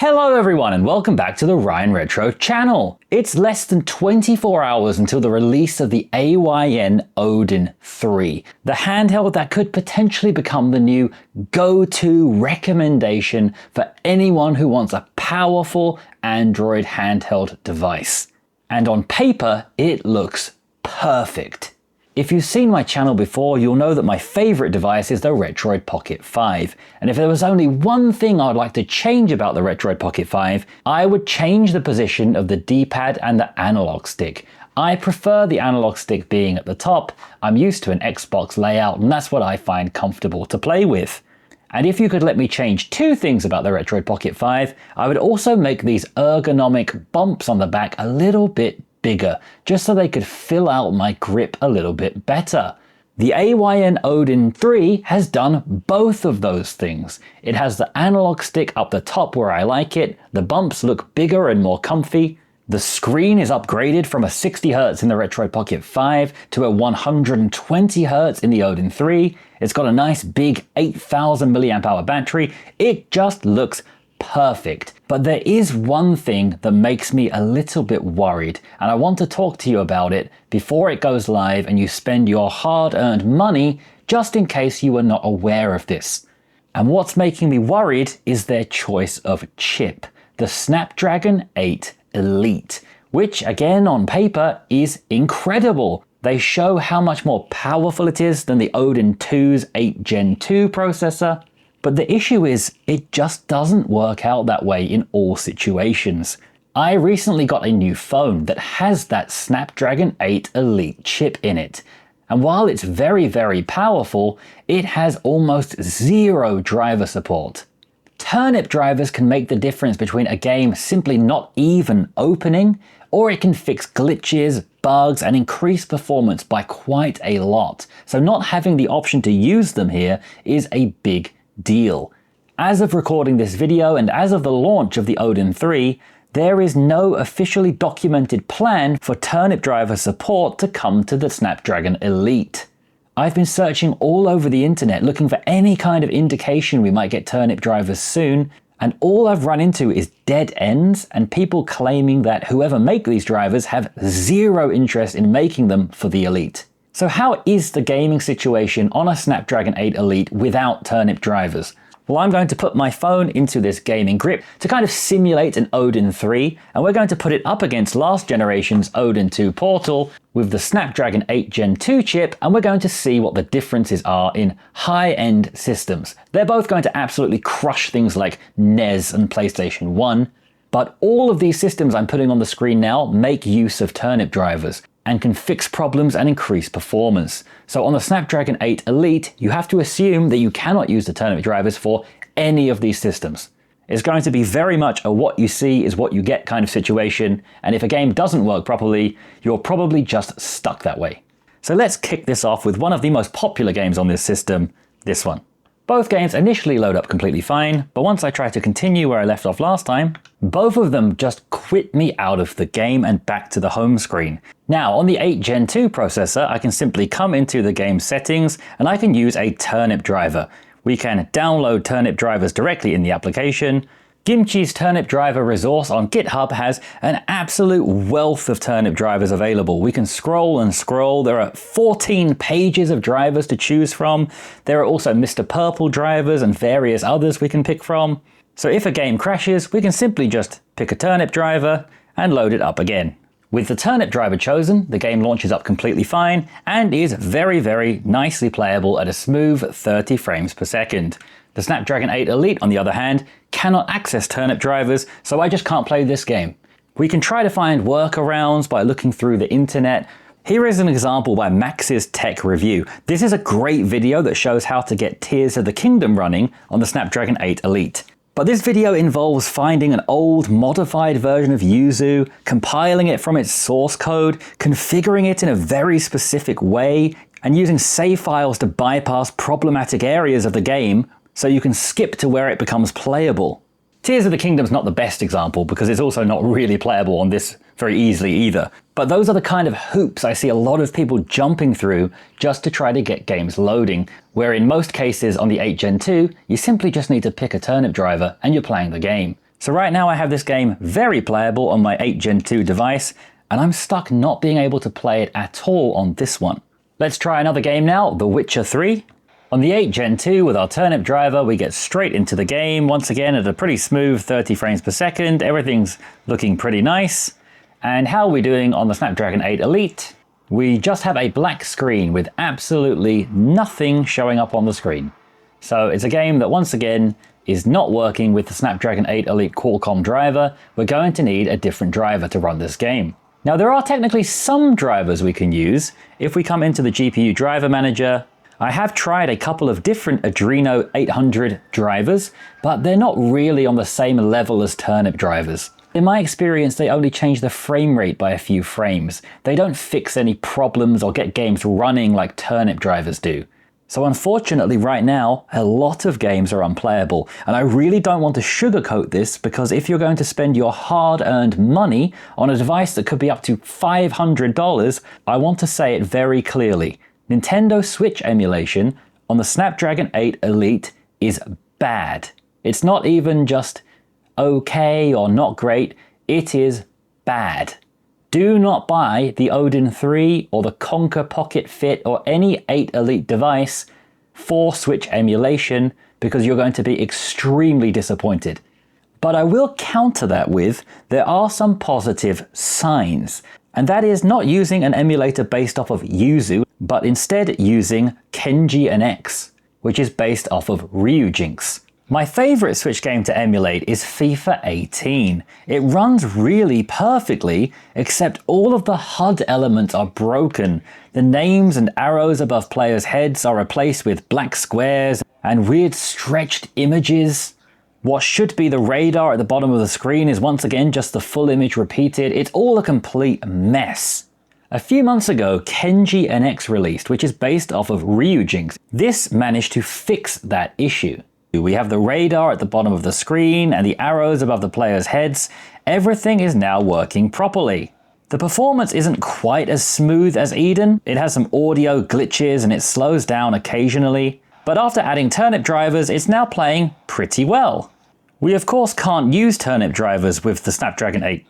Hello everyone and welcome back to the Ryan Retro channel. It's less than 24 hours until the release of the AYN Odin 3, the handheld that could potentially become the new go-to recommendation for anyone who wants a powerful Android handheld device. And on paper, it looks perfect. If you've seen my channel before, you'll know that my favorite device is the Retroid Pocket 5. And if there was only one thing I'd like to change about the Retroid Pocket 5, I would change the position of the D-pad and the analog stick. I prefer the analog stick being at the top. I'm used to an Xbox layout and that's what I find comfortable to play with. And if you could let me change two things about the Retroid Pocket 5, I would also make these ergonomic bumps on the back a little bit bigger, just so they could fill out my grip a little bit better. The AYN Odin 3 has done both of those things. It has the analog stick up the top where I like it, the bumps look bigger and more comfy, the screen is upgraded from a 60Hz in the Retroid Pocket 5 to a 120Hz in the Odin 3, it's got a nice big 8000 mAh battery, it just looks perfect. But there is one thing that makes me a little bit worried, and I want to talk to you about it before it goes live and you spend your hard-earned money just in case you were not aware of this. And what's making me worried is their choice of chip, the Snapdragon 8 Elite, which again on paper is incredible. They show how much more powerful it is than the Odin 2's 8 Gen 2 processor. But the issue is, it just doesn't work out that way in all situations. I recently got a new phone that has that Snapdragon 8 Elite chip in it. And while it's very, very powerful, it has almost zero driver support. Turnip drivers can make the difference between a game simply not even opening, or it can fix glitches, bugs, and increase performance by quite a lot. So not having the option to use them here is a big deal. As of recording this video and as of the launch of the Odin 3, there is no officially documented plan for turnip driver support to come to the Snapdragon Elite. I've been searching all over the internet looking for any kind of indication we might get turnip drivers soon, and all I've run into is dead ends and people claiming that whoever make these drivers have zero interest in making them for the Elite. So how is the gaming situation on a Snapdragon 8 Elite without turnip drivers? Well, I'm going to put my phone into this gaming grip to kind of simulate an Odin 3, and we're going to put it up against last generation's Odin 2 Portal with the Snapdragon 8 Gen 2 chip, and we're going to see what the differences are in high-end systems. They're both going to absolutely crush things like NES and PlayStation 1, but all of these systems I'm putting on the screen now make use of turnip drivers and can fix problems and increase performance. So on the Snapdragon 8 Elite, you have to assume that you cannot use the turnip drivers for any of these systems. It's going to be very much a what you see is what you get kind of situation, and if a game doesn't work properly, you're probably just stuck that way. So let's kick this off with one of the most popular games on this system, this one. Both games initially load up completely fine, but once I try to continue where I left off last time, both of them just quit me out of the game and back to the home screen. Now on the 8 Gen 2 processor, I can simply come into the game settings and I can use a turnip driver. We can download turnip drivers directly in the application. Gimchi's turnip driver resource on GitHub has an absolute wealth of turnip drivers available. We can scroll and scroll. There are 14 pages of drivers to choose from. There are also Mr. Purple drivers and various others we can pick from. So if a game crashes, we can simply just pick a turnip driver and load it up again. With the turnip driver chosen, the game launches up completely fine and is very, very nicely playable at a smooth 30 frames per second. The Snapdragon 8 Elite, on the other hand, cannot access turnip drivers, so I just can't play this game. We can try to find workarounds by looking through the internet. Here is an example by Max's Tech Review. This is a great video that shows how to get Tears of the Kingdom running on the Snapdragon 8 Elite. But this video involves finding an old modified version of Yuzu, compiling it from its source code, configuring it in a very specific way, and using save files to bypass problematic areas of the game so you can skip to where it becomes playable. Tears of the Kingdom's not the best example because it's also not really playable on this very easily either. But those are the kind of hoops I see a lot of people jumping through just to try to get games loading, where in most cases on the 8 Gen 2, you simply just need to pick a turnip driver and you're playing the game. So right now I have this game very playable on my 8 Gen 2 device, and I'm stuck not being able to play it at all on this one. Let's try another game now, The Witcher 3. On the 8 Gen 2 with our turnip driver, we get straight into the game, once again at a pretty smooth 30 frames per second, everything's looking pretty nice. And how are we doing on the Snapdragon 8 Elite? We just have a black screen with absolutely nothing showing up on the screen. So it's a game that once again is not working with the Snapdragon 8 Elite Qualcomm driver. We're going to need a different driver to run this game. Now there are technically some drivers we can use. If we come into the GPU driver manager, I have tried a couple of different Adreno 800 drivers, but they're not really on the same level as turnip drivers. In my experience, they only change the frame rate by a few frames. They don't fix any problems or get games running like turnip drivers do. So unfortunately right now, a lot of games are unplayable, and I really don't want to sugarcoat this, because if you're going to spend your hard-earned money on a device that could be up to $500, I want to say it very clearly. Nintendo Switch emulation on the Snapdragon 8 Elite is bad. It's not even just okay or not great, it is bad. Do not buy the Odin 3 or the Conker Pocket Fit or any 8 Elite device for Switch emulation, because you're going to be extremely disappointed. But I will counter that with, there are some positive signs. And that is not using an emulator based off of Yuzu, but instead using Kenji NX, which is based off of Ryujinx. My favorite Switch game to emulate is FIFA 18. It runs really perfectly, except all of the HUD elements are broken. The names and arrows above players' heads are replaced with black squares and weird stretched images. What should be the radar at the bottom of the screen is once again just the full image repeated. It's all a complete mess. A few months ago, Kenji NX released, which is based off of Ryujinx. This managed to fix that issue. We have the radar at the bottom of the screen and the arrows above the players' heads. Everything is now working properly. The performance isn't quite as smooth as Eden. It has some audio glitches and it slows down occasionally. But after adding turnip drivers, it's now playing pretty well. We of course can't use turnip drivers with the Snapdragon 8.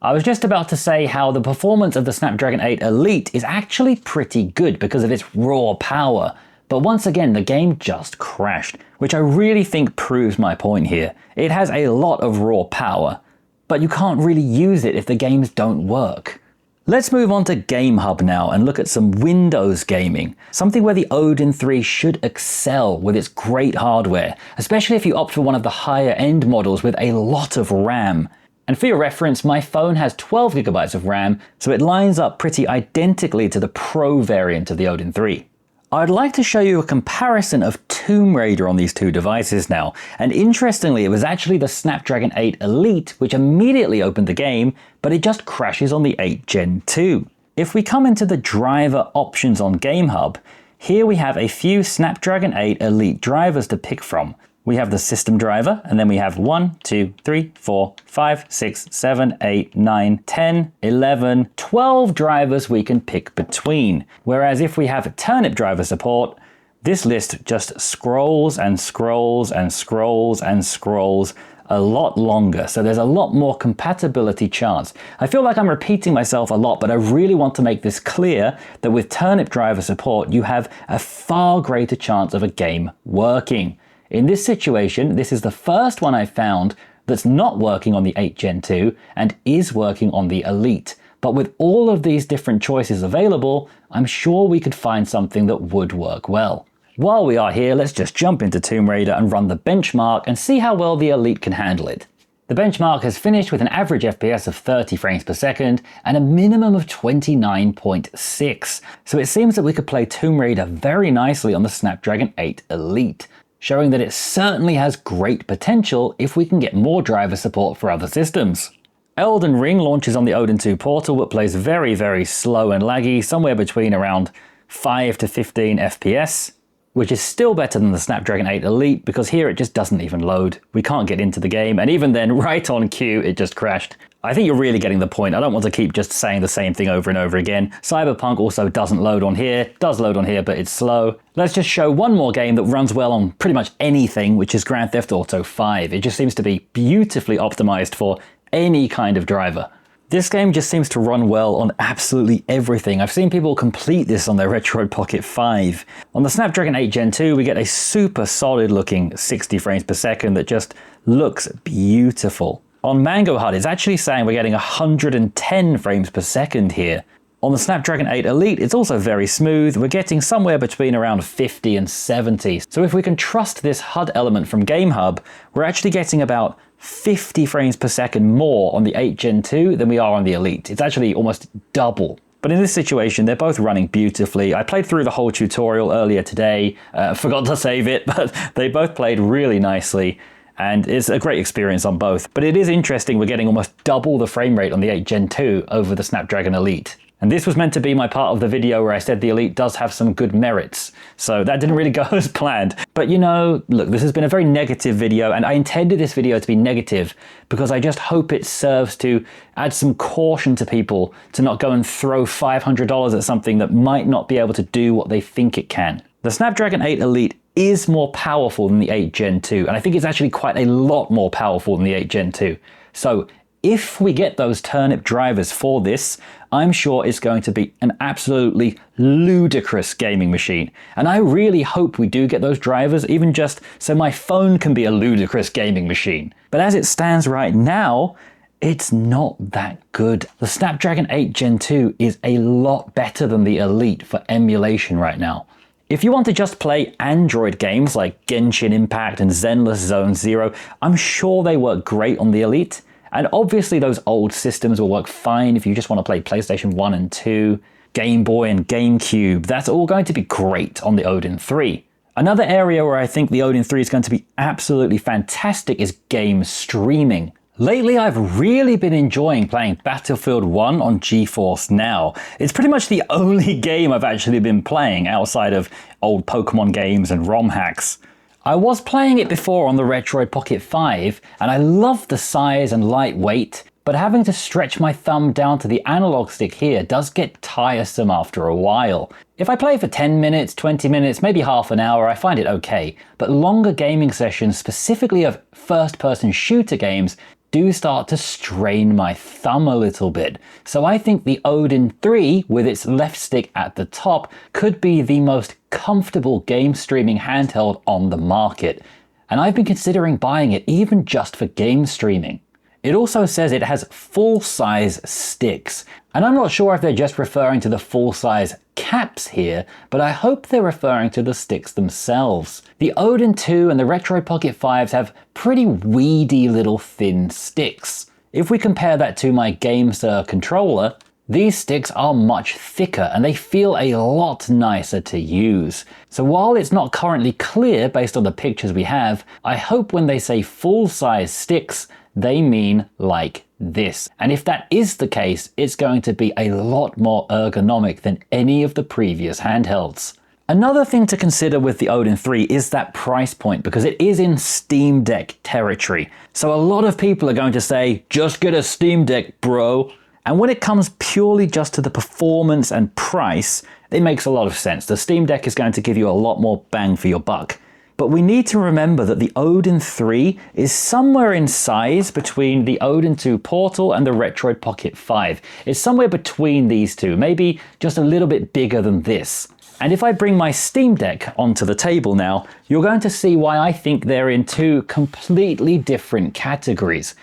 I was just about to say how the performance of the Snapdragon 8 Elite is actually pretty good because of its raw power. But once again, the game just crashed, which I really think proves my point here. It has a lot of raw power, but you can't really use it if the games don't work. Let's move on to Game Hub now and look at some Windows gaming, something where the Odin 3 should excel with its great hardware, especially if you opt for one of the higher end models with a lot of RAM. And for your reference, my phone has 12 GB of RAM, so it lines up pretty identically to the Pro variant of the Odin 3. I'd like to show you a comparison of Tomb Raider on these two devices now, and interestingly it was actually the Snapdragon 8 Elite which immediately opened the game, but it just crashes on the 8 Gen 2. If we come into the driver options on Game Hub, here we have a few Snapdragon 8 Elite drivers to pick from. We have the system driver, and then we have 1, 2, 3, 4, 5, 6, 7, 8, 9, 10, 11, 12 drivers we can pick between. Whereas if we have turnip driver support, this list just scrolls and scrolls and scrolls and scrolls a lot longer, so there's a lot more compatibility chance. I feel like I'm repeating myself a lot, but I really want to make this clear that with turnip driver support, you have a far greater chance of a game working. In this situation, this is the first one I've found that's not working on the 8 Gen 2 and is working on the Elite. But with all of these different choices available, I'm sure we could find something that would work well. While we are here, let's just jump into Tomb Raider and run the benchmark and see how well the Elite can handle it. The benchmark has finished with an average FPS of 30 frames per second and a minimum of 29.6. So it seems that we could play Tomb Raider very nicely on the Snapdragon 8 Elite, showing that it certainly has great potential if we can get more driver support for other systems. Elden Ring launches on the Odin 2 portal but plays very slow and laggy, somewhere between around 5 to 15 FPS. which is still better than the Snapdragon 8 Elite because here it just doesn't even load. We can't get into the game, and even then, right on cue, it just crashed. I think you're really getting the point. I don't want to keep just saying the same thing over and over again. Cyberpunk also doesn't load on here, does load on here, but it's slow. Let's just show one more game that runs well on pretty much anything, which is Grand Theft Auto 5. It just seems to be beautifully optimized for any kind of driver. This game just seems to run well on absolutely everything. I've seen people complete this on their Retroid Pocket 5. On the Snapdragon 8 Gen 2, we get a super solid looking 60 frames per second that just looks beautiful. On Mango HUD, it's actually saying we're getting 110 frames per second here. On the Snapdragon 8 Elite, it's also very smooth. We're getting somewhere between around 50 and 70. So if we can trust this HUD element from GameHub, we're actually getting about 50 frames per second more on the 8 Gen 2 than we are on the Elite. It's actually almost double. But in this situation, they're both running beautifully. I played through the whole tutorial earlier today, forgot to save it, but they both played really nicely. And it's a great experience on both. But it is interesting we're getting almost double the frame rate on the 8 Gen 2 over the Snapdragon Elite. And this was meant to be my part of the video where I said the Elite does have some good merits. So that didn't really go as planned. But you know, look, this has been a very negative video, and I intended this video to be negative because I just hope it serves to add some caution to people to not go and throw $500 at something that might not be able to do what they think it can. The Snapdragon 8 Elite is more powerful than the 8 Gen 2, and I think it's actually quite a lot more powerful than the 8 Gen 2. So if we get those turnip drivers for this, I'm sure it's going to be an absolutely ludicrous gaming machine. And I really hope we do get those drivers, even just so my phone can be a ludicrous gaming machine. But as it stands right now, it's not that good. The Snapdragon 8 Gen 2 is a lot better than the Elite for emulation right now. If you want to just play Android games like Genshin Impact and Zenless Zone Zero, I'm sure they work great on the Elite. And obviously those old systems will work fine if you just want to play PlayStation 1 and 2, Game Boy and GameCube. That's all going to be great on the Odin 3. Another area where I think the Odin 3 is going to be absolutely fantastic is game streaming. Lately, I've really been enjoying playing Battlefield 1 on GeForce Now. It's pretty much the only game I've actually been playing outside of old Pokemon games and ROM hacks. I was playing it before on the Retroid Pocket 5, and I love the size and lightweight, but having to stretch my thumb down to the analog stick here does get tiresome after a while. If I play for 10 minutes, 20 minutes, maybe half an hour, I find it okay, but longer gaming sessions, specifically of first-person shooter games, do start to strain my thumb a little bit. So I think the Odin 3, with its left stick at the top, could be the most comfortable game streaming handheld on the market. And I've been considering buying it even just for game streaming. It also says it has full-size sticks, and I'm not sure if they're just referring to the full-size caps here, but I hope they're referring to the sticks themselves. The Odin 2 and the Retroid Pocket 5s have pretty weedy little thin sticks. If we compare that to my GameSir controller, these sticks are much thicker and they feel a lot nicer to use. So while it's not currently clear based on the pictures we have, I hope when they say full-size sticks, they mean like this. And if that is the case, it's going to be a lot more ergonomic than any of the previous handhelds. Another thing to consider with the Odin 3 is that price point, because it is in Steam Deck territory. So a lot of people are going to say, just get a Steam Deck, bro. And when it comes purely just to the performance and price, it makes a lot of sense. The Steam Deck is going to give you a lot more bang for your buck. But we need to remember that the Odin 3 is somewhere in size between the Odin 2 Portal and the Retroid Pocket 5. It's somewhere between these two, maybe just a little bit bigger than this. And if I bring my Steam Deck onto the table now, you're going to see why I think they're in two completely different categories.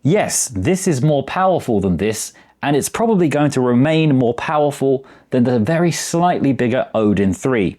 Yes, this is more powerful than this, and it's probably going to remain more powerful than the very slightly bigger Odin 3.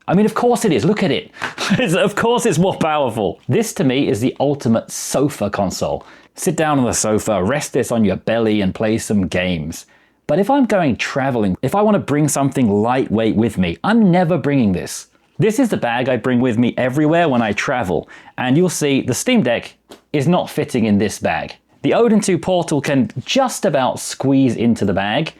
I mean, of course it is. Look at it. Of course it's more powerful. This to me is the ultimate sofa console. Sit down on the sofa, rest this on your belly and play some games. But if I'm going traveling, if I want to bring something lightweight with me, I'm never bringing this. This is the bag I bring with me everywhere when I travel. And you'll see the Steam Deck is not fitting in this bag. The Odin 2 Portal can just about squeeze into the bag,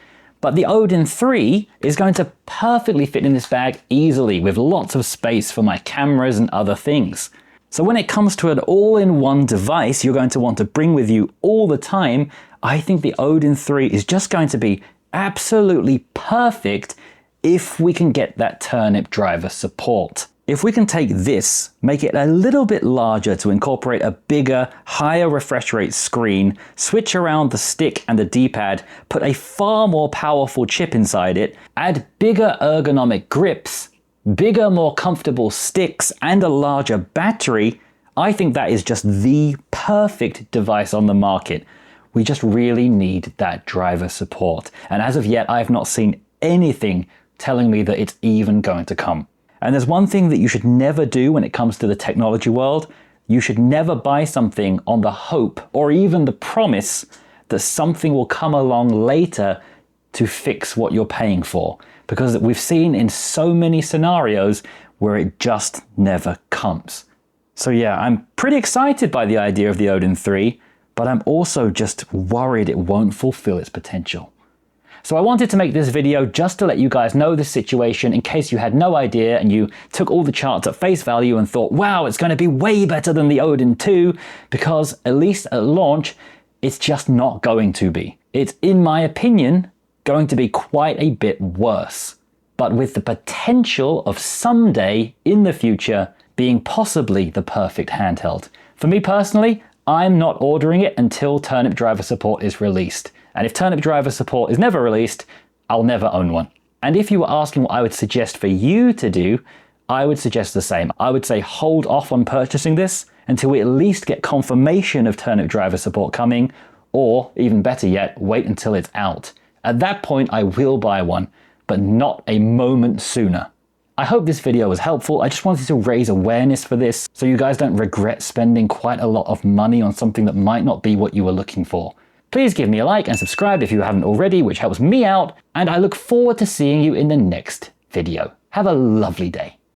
But the Odin 3 is going to perfectly fit in this bag easily with lots of space for my cameras and other things. So when it comes to an all-in-one device you're going to want to bring with you all the time, I think the Odin 3 is just going to be absolutely perfect if we can get that turnip driver support. If we can take this, make it a little bit larger to incorporate a bigger, higher refresh rate screen, switch around the stick and the D-pad, put a far more powerful chip inside it, add bigger ergonomic grips, bigger, more comfortable sticks, and a larger battery, I think that is just the perfect device on the market. We just really need that driver support. And as of yet, I've not seen anything telling me that it's even going to come. And there's one thing that you should never do when it comes to the technology world. You should never buy something on the hope or even the promise that something will come along later to fix what you're paying for. Because we've seen in so many scenarios where it just never comes. So yeah, I'm pretty excited by the idea of the Odin 3, but I'm also just worried it won't fulfill its potential. So I wanted to make this video just to let you guys know the situation in case you had no idea and you took all the charts at face value and thought, wow, it's going to be way better than the Odin 2, because at least at launch, it's just not going to be. It's, in my opinion, going to be quite a bit worse, but with the potential of someday in the future being possibly the perfect handheld. For me personally, I'm not ordering it until turnip driver support is released. And if turnip driver support is never released, I'll never own one. And if you were asking what I would suggest for you to do, I would suggest the same. I would say hold off on purchasing this until we at least get confirmation of turnip driver support coming, or even better yet, wait until it's out. At that point, I will buy one, but not a moment sooner. I hope this video was helpful. I just wanted to raise awareness for this so you guys don't regret spending quite a lot of money on something that might not be what you were looking for. Please give me a like and subscribe if you haven't already, which helps me out, and I look forward to seeing you in the next video. Have a lovely day.